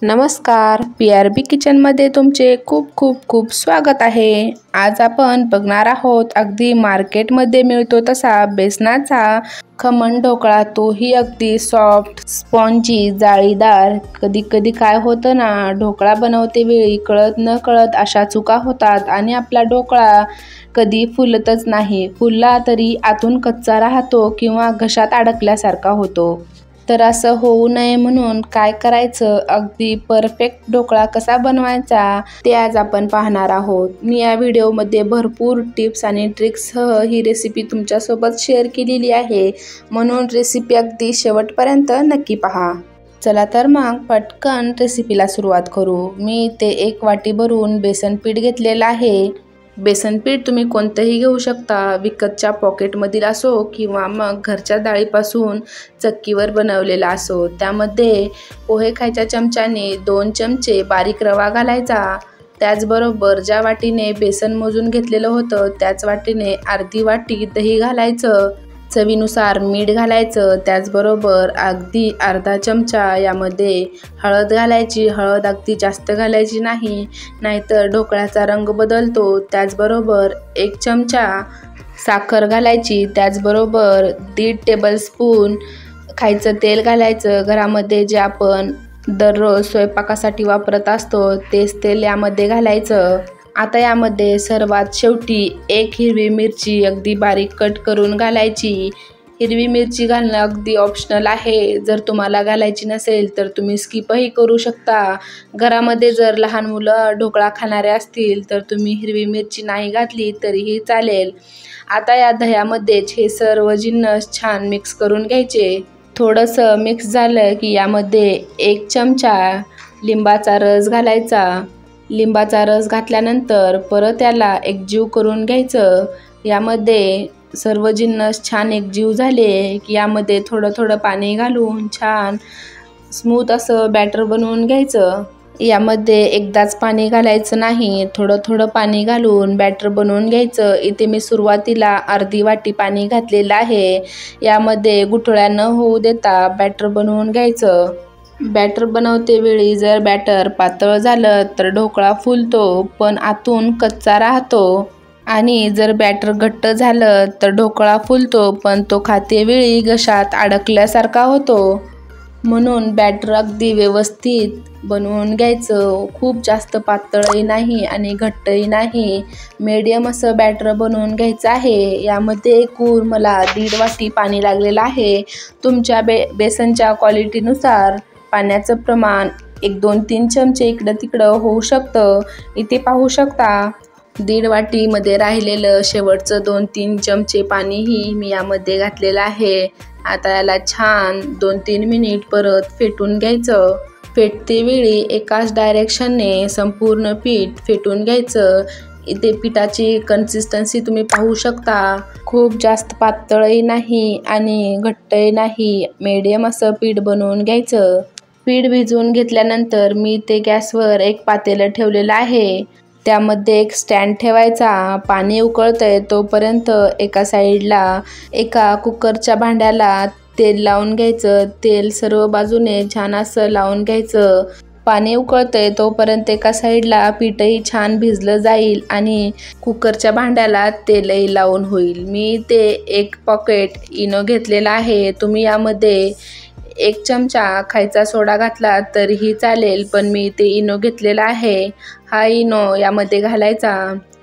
नमस्कार, PRB किचनमध्ये तुमचे खूप खूप खूप स्वागत आहे। आज आपण बघणार आहोत अगदी मार्केटमध्ये मिळतो तसा बेसनाचा खमण ढोकळा, तोही अगदी सॉफ्ट, स्पॉन्जी, जाळीदार। कधी कधी काय होतं ना, ढोकळा बनवते वेळी कळत न कळत अशा चुका होतात आणि आपला ढोकळा कधी फुलतच नाही। फुलला तरी आतून कच्चा राहतो किंवा घशात अडकल्यासारखा होतो। तर असं होऊ नये म्हणून काय करायचं, अगदी परफेक्ट ढोकळा कसा बनवायचा ते आज आपण पाहणार आहोत। मी या व्हिडिओमध्ये भरपूर टिप्स आणि ट्रिक्ससह ही रेसिपी तुमच्यासोबत शेअर केलेली आहे, म्हणून रेसिपी अगदी शेवटपर्यंत नक्की पहा। चला तर मग पटकन रेसिपीला सुरुवात करू। मी इथे 1 वाटी भरून बेसन पीठ घेतलेलं आहे। बेसन पीठ तुम्ही कोणतंही घेऊ शकता, विकतच्या पॉकेटमधील असो किंवा मग घरच्या डाळीपासून चक्कीवर बनवलेला असो। त्यामध्ये पोहे खायच्या चमच्याने 2 चमचे बारीक रवा घालायचा। त्याचबरोबर ज्या वाटीने बेसन मोजून घेतलेलं होतं त्याच वाटीने अर्धी वाटी दही घालायचं। चवीनुसार मीठ घालायचं। त्याचबरोबर अगदी अर्धा चमचा यामध्ये हळद घालायची। हळद अगदी जास्त घालायची नाही, नाहीतर ढोकळ्याचा रंग बदलतो। त्याचबरोबर 1 चमचा साखर घालायची। त्याचबरोबर 1.5 टेबलस्पून खायचं तेल घालायचं। घरामध्ये जे आपण दररोज स्वयंपाकासाठी वापरत असतो तेच तेल यामध्ये घालायचं। आता यामध्ये सर्वात शेवटी 1 हिरवी मिरची अगदी बारीक कट करून घालायची। हिरवी मिरची घालणं अगदी ऑप्शनल आहे, जर तुम्हाला घालायची नसेल तर तुम्ही स्किपही करू शकता। घरामध्ये जर लहान मुलं ढोकळा खाणारे असतील तर तुम्ही हिरवी मिरची नाही घातली तरीही चालेल। आता या दह्यामध्येच हे सर्व जिन्नस छान मिक्स करून घ्यायचे। थोडंसं मिक्स झालं की यामध्ये 1 चमचा लिंबाचा रस घालायचा। लिंबाचा रस घातल्यानंतर परत याला एकजीव करून घ्यायचं। यामध्ये सर्व जिन्नस छान एकजीव झाले की यामध्ये थोडं थोडं पाणी घालून छान स्मूथ असं बॅटर बनवून घ्यायचं। यामध्ये एकदाच पाणी घालायचं नाही, थोडं थोडं पाणी घालून बॅटर बनवून घ्यायचं। इथे मी सुरुवातीला अर्धी वाटी पाणी घातलेलं आहे। यामध्ये गुठळ्या न होऊ देता बॅटर बनवून घ्यायचं। बॅटर बनवते वेळी जर बॅटर पातळ झालं तर ढोकळा फुलतो पण आतून कच्चा राहतो, आणि जर बॅटर घट्ट झालं तर ढोकळा फुलतो पण तो खातेवेळी घशात अडकल्यासारखा होतो। म्हणून बॅटर अगदी व्यवस्थित बनवून घ्यायचं। खूप जास्त पातळही नाही आणि घट्टही नाही, मीडियम असं बॅटर बनवून घ्यायचं आहे। यामध्ये एकूण मला 1.5 वाटी पाणी लागलेलं आहे। तुमच्या बेसनच्या क्वालिटीनुसार पाण्याचं प्रमाण 1, 2, 3 चमचे इकडं तिकडं होऊ शकतं। इथे पाहू शकता 1.5 वाटीमध्ये राहिलेलं शेवटचं 2-3 चमचे पाणीही मी यामध्ये घातलेलं आहे। आता याला छान 2-3 मिनिट परत फेटून घ्यायचं। फेटते वेळी एकाच डायरेक्शनने संपूर्ण पीठ फेटून घ्यायचं। इथे पिठाची कन्सिस्टन्सी तुम्ही पाहू शकता, खूप जास्त पातळही नाही आणि घट्टही नाही, मीडियम असं पीठ बनवून घ्यायचं। पीठ भिजवून घेतल्यानंतर मी ते गॅसवर 1 पातेलं ठेवलेलं आहे। त्यामध्ये 1 स्टँड ठेवायचा। पाणी उकळतंय तोपर्यंत एका साईडला एका कुकरच्या भांड्याला तेल लावून घ्यायचं। तेल सर्व बाजूने छान असं लावून घ्यायचं। पाणी उकळतंय तोपर्यंत एका साईडला पीठही छान भिजलं जाईल आणि कुकरच्या भांड्याला तेलही लावून होईल। मी ते 1 पॉकेट इनो घेतलेला आहे। तुम्ही यामध्ये 1 चमचा खायचा सोडा घातला तरीही चालेल, पण मी इथे इनो घेतलेला आहे। हा इनो यामध्ये घालायचा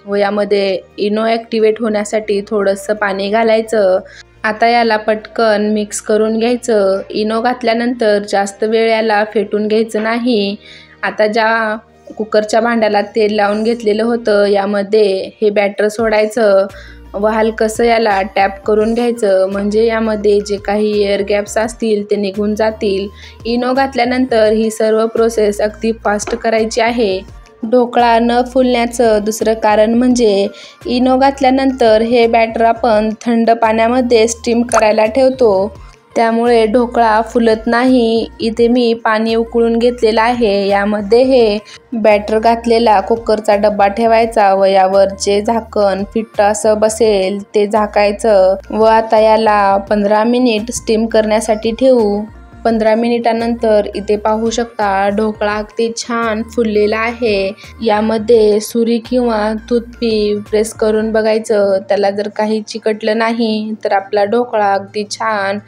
व यामध्ये इनो ॲक्टिवेट होण्यासाठी थोडंसं पाणी घालायचं। आता याला पटकन मिक्स करून घ्यायचं। इनो घातल्यानंतर जास्त वेळ याला फेटून घ्यायचं नाही। आता ज्या कुकरच्या भांड्याला तेल लावून घेतलेलं होतं यामध्ये हे बॅटर सोडायचं व हलकंसं याला टॅप करून घ्यायचं, म्हणजे यामध्ये जे काही एअर गॅप्स असतील ते निघून जातील। इनो घातल्यानंतर ही सर्व प्रोसेस अगदी फास्ट करायची आहे। ढोकळा न फुलण्याचं दुसरं कारण म्हणजे इनो घातल्यानंतर हे बॅटर आपण थंड पाण्यामध्ये स्टीम करायला ठेवतो, त्यामुळे ढोकळा फुलत नाही। इथे मी पाणी उकळून घेतलेलं आहे। यामध्ये हे बॅटर घातलेला कुकरचा डब्बा ठेवायचा व यावर जे झाकण फिट्ट असं बसेल ते झाकायचं व आता याला 15 मिनिट स्टीम करण्यासाठी ठेवू। 15 मिनिटानंतर इथे पाहू शकता ढोकळा अगदी छान फुललेला आहे। यामध्ये सुरी किंवा टूथपिक प्रेस करून बघायचं, त्याला जर काही चिकटलं नाही तर आपला ढोकळा अगदी छान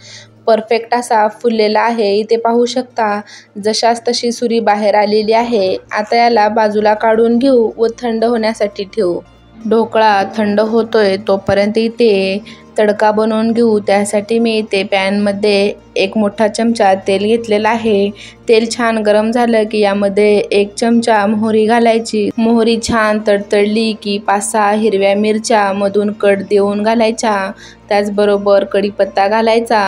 परफेक्ट असा फुललेला आहे। इथे पाहू शकता जशास तशी सुरी बाहेर आलेली आहे। आता याला बाजूला काढून घेऊ व थंड होण्यासाठी ठेवू। ढोकळा थंड होतोय तोपर्यंत इथे तडका बनवून घेऊ। त्यासाठी मी इथे पॅनमध्ये एक मोठा चमचा तेल घेतलेला आहे। तेल छान गरम झालं की यामध्ये 1 चमचा मोहरी घालायची। मोहरी छान तडतडली की 5-6 हिरव्या मिरच्या मधून कट देऊन घालायच्या। त्याचबरोबर कढीपत्ता घालायचा।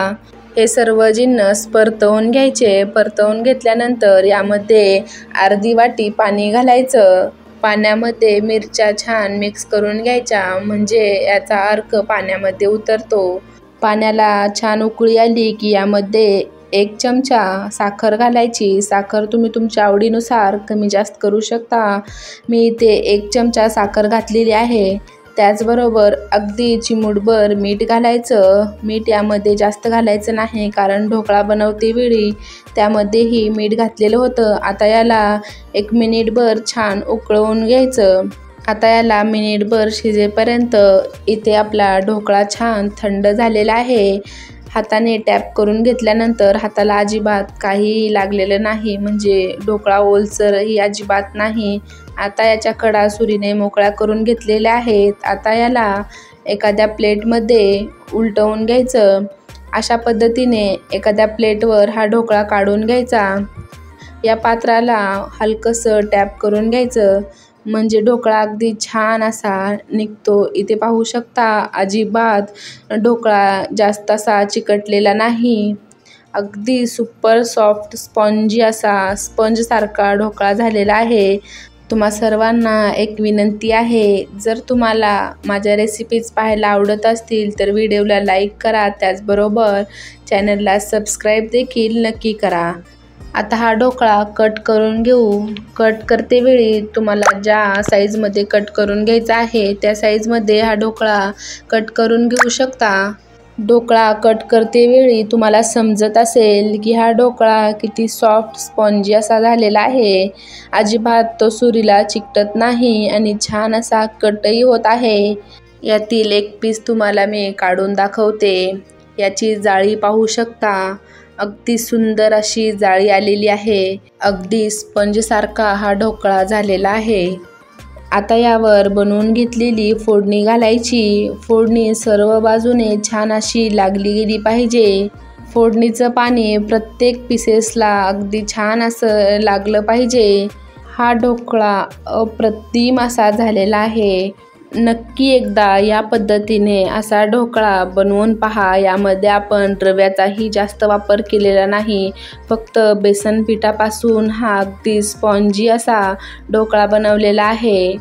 हे सर्व जिन्नस परतवून घ्यायचे। परतवून घेतल्यानंतर यामध्ये अर्धी वाटी पाणी घालायचं। पाण्यामध्ये मिरच्या छान मिक्स करून घ्यायच्या, म्हणजे याचा अर्क पाण्यामध्ये उतरतो। पाण्याला छान उकळी आली की यामध्ये 1 चमचा साखर घालायची। साखर तुम्ही तुमच्या आवडीनुसार कमी जास्त करू शकता। मी इथे 1 चमचा साखर घातलेली आहे। त्याचबरोबर अगदी चिमूटभर मीठ घालायचं। मीठ यामध्ये जास्त घालायचं नाही, कारण ढोकळा बनवते वेळी त्यामध्येही मीठ घातलेलं होतं। आता याला 1 मिनिटभर छान उकळवून घ्यायचं। आता याला मिनिटभर शिजेपर्यंत इथे आपला ढोकळा छान थंड झालेला आहे। हाताने टॅप करून घेतल्यानंतर हाताला अजिबात काही लागलेलं नाही, म्हणजे ढोकळा ओलसरही अजिबात नाही। आता याच्या कडा सुरीने मोकळ्या करून घेतलेल्या आहेत। आता याला एखाद्या प्लेटमध्ये उलटवून घ्यायचं। अशा पद्धतीने एखाद्या प्लेटवर हा ढोकळा काढून घ्यायचा। या पात्राला हलकंसं टॅप करून घ्यायचं, म्हणजे ढोकळा अगदी छान असा निघतो। इथे पाहू शकता अजिबात ढोकळा जास्त असा चिकटलेला नाही। अगदी सुपर सॉफ्ट स्पॉन्जी असा स्पंजसारखा ढोकळा झालेला आहे। तुम्हा सर्वांना एक विनंती आहे, जर तुम्हाला माझ्या रेसिपीज पाहायला आवडत असतील तर व्हिडिओला लाईक करा। त्याचबरोबर चॅनलला सबस्क्राईब देखील नक्की करा। आता हा ढोकळा कट करून घेऊ। कट करते वेळी तुम्हाला ज्या साईजमध्ये कट करून घ्यायचा आहे त्या साईजमध्ये हा ढोकळा कट करून घेऊ शकता। ढोकळा कट करते वेळी तुम्हाला समजत असेल की हा ढोकळा किती सॉफ्ट स्पॉन्जी असा झालेला आहे। अजिबात तो सुरीला चिकटत नाही आणि छान असा कटही होत आहे। यातील एक पीस तुम्हाला मी काढून दाखवते। याची जाळी पाहू शकता, अगदी सुंदर अशी जाळी आलेली आहे। अगदी स्पंजसारखा हा ढोकळा झालेला आहे। आता यावर बनवून घेतलेली फोडणी घालायची। फोडणी सर्व बाजूने छान अशी लागली गेली पाहिजे। फोडणीचं पाणी प्रत्येक पीसेसला अगदी छान असं लागलं पाहिजे। हा ढोकळा अप्रतिम असा झालेला आहे। नक्की एकदा या पद्धतीने असा ढोकळा बनवून पहा। यामध्ये आपण रव्याचाही जास्त वापर केलेला नाही, फक्त बेसन पिठापासून हा अगदी स्पॉन्जी असा ढोकळा बनवलेला आहे।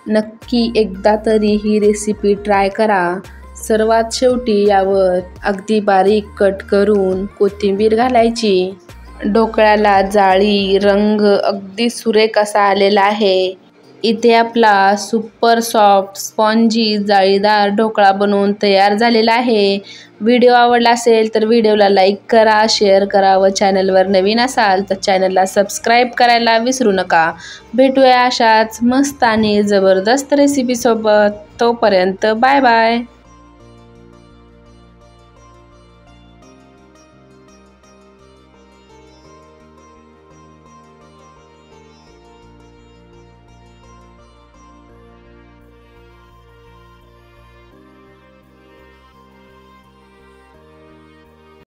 नक्की एकदा तरी ही रेसिपी ट्राय करा। सर्वात शेवटी यावर अगदी बारीक कट करून कोथिंबीर घालायची। ढोकळ्याला जाळी, रंग अगदी सुरेख असा आलेला आहे। इथे आपला सुपर सॉफ्ट स्पॉन्जी जाळीदार ढोकळा बनवून तयार झालेला आहे। व्हिडिओ आवडला असेल तर व्हिडिओला लाईक करा, शेअर करा व चॅनलवर नवीन असाल तर चॅनलला सबस्क्राईब करायला विसरू नका। भेटूया अशाच मस्त आणि जबरदस्त रेसिपीसोबत। तोपर्यंत बाय बाय।